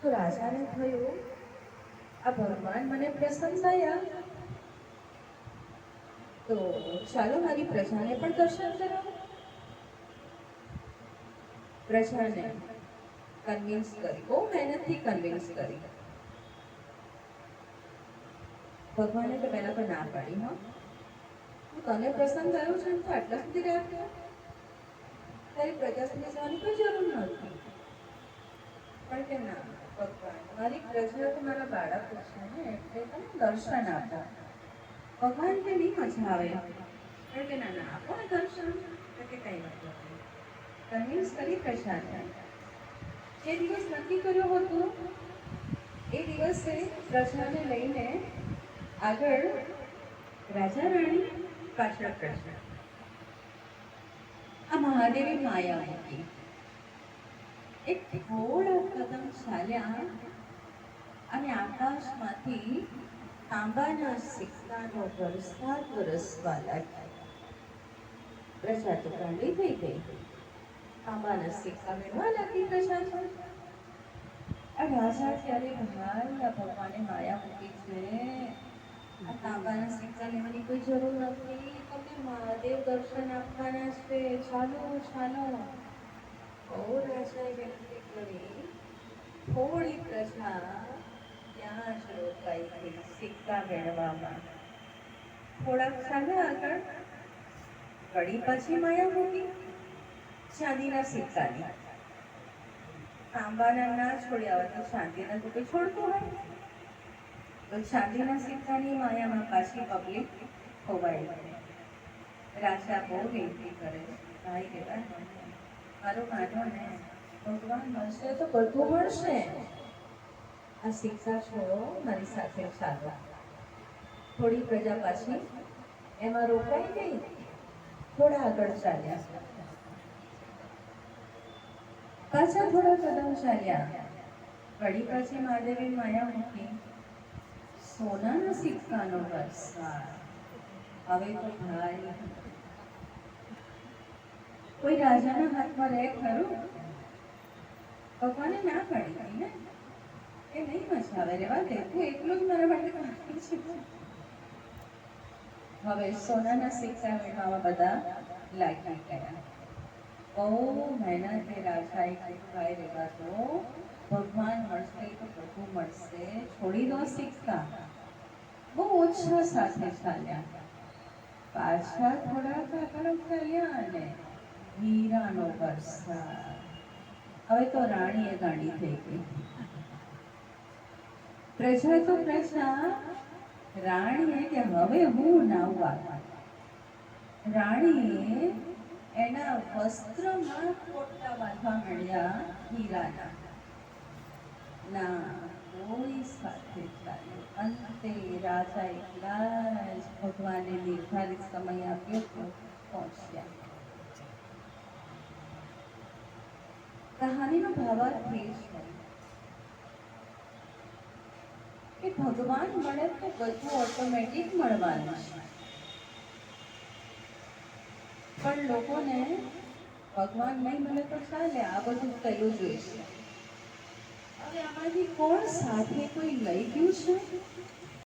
તો રાજાને થયું આ ભગવાન મને પ્રસન્ન થયા, તો ચાલો મારી પ્રજાને પણ દર્શન કરાવો. પ્રજાને કન્વિન્સ કરી, બહુ મહેનતથી કન્વિન્સ કરી. ભગવાને તો પહેલા તો ના પાડી, હા હું તને પ્રસન્ન થયો છે તો આટલા સુધી રાખ્યો, તારી પ્રજા સુધી જવાની કોઈ જરૂર નથી. પણ કે ના ભગવાન, મારી પ્રજા તો મારા બાળકો છે ને, એટલે તમે દર્શન આપો. ભગવાન કે નહીં મજા આવે, પણ કે ના ના આપો ને દર્શન, તો કે કઈ વાંધો નહીં. કન્વિન્સ કરી પ્રજાને. જે દિવસ નક્કી કર્યો હતો એ દિવસે પ્રજાને લઈને આગળ રાજા રાણી, પાછળ પ્રજા. આ મહાદેવી માયા મૂકી. એક થોડા કદમ ચાલ્યા અને આકાશમાંથી તાંબાના સિક્કાનો વરસાદ વરસવા લાગ્યો. પ્રજા તો ગાંડી થઈ ગઈ. તાંબાના સિક્કા મેળવા લાગી પ્રજા તો. આ રાજા ત્યારે ભાઈ આ ભગવાને માયા મૂકી છે, આ તાંબાના સિક્કા લેવાની કોઈ જરૂર નથી, તમને મહાદેવ દર્શન આપવાના છે, ચાલો ચાલો. બહુ રાજાએ વિનંતી કરી. થોડી પ્રજા ત્યાં જ રોકાઈ ગઈ સિક્કા મેળવવામાં. થોડાક ચાલ્યા આગળ, ઘડી પછી માયા મૂકી ચાંદીના સિક્કાની. તાંબાના ના છોડ્યા હોય તો ચાંદીના તો કોઈ છોડતું હોય, તો ચાંદીના સિક્કાની માયામાં પાછી પબ્લિક ખોવાઈ ગઈ. રાજા બહુ વિનંતી કરે, ભાઈ કહેવાય મારું માનો ને, ભગવાન મળશે તો બધું મળશે, આ સિક્કા છોડો, મારી સાથે ચાલો. થોડી પ્રજા પાછી એમાં રોકાઈ ગઈ. થોડા આગળ ચાલ્યા, પાછા થોડા કદમ ચાલ્યા, વળી પાછી મહાદેવી માયા મૂકી સોનાના સિક્કાનો વરસાદ. હવે તો ભાઈ કોઈ રાજાના હાથમાં રહે ખરું? ભગવાને ના પાડી હતી ને, એ નહીં મજા આવે, રેવા દે, તું એકલું જ મારા માટે કાફી છે. હવે સોનાના સિક્કા મેળવવા બધા લાગી ગયા. બહુ મહેનતે રાજાએ કહ્યું ભાઈ રેવા દો, ભગવાન મળશે તો બધું મળશે, છોડી દો સિક્કા. બહુ ઓછા સાથે ચાલ્યા, પાછા થોડા આગળ ચાલ્યા અને હીરાનો વરસાદ. હવે તો રાણીએ ગાંડી થઈ ગઈ. પ્રજા તો પ્રજા, રાણીએ કે હવે હું નાવવા. રાણીએ એના વસ્ત્રમાં કોટલા બાંધવા મળ્યા હીરાના. ના કોઈ સાથે ચાલ્યું. અંતે રાજા એકલા જ ભગવાને નિર્ધારિત સમય આપ્યો તો પહોંચ્યા. કહાનીનો ભાવાર્થ એ છે કે ભગવાન મળે તો બધું ઓટોમેટિક મળવાનું છે, પણ લોકોને ભગવાન નહીં મળે તો ચાલે, આ બધું કરવું જોઈએ. હવે આમાંથી કોણ સાથે કોઈ લઈ ગયું છે?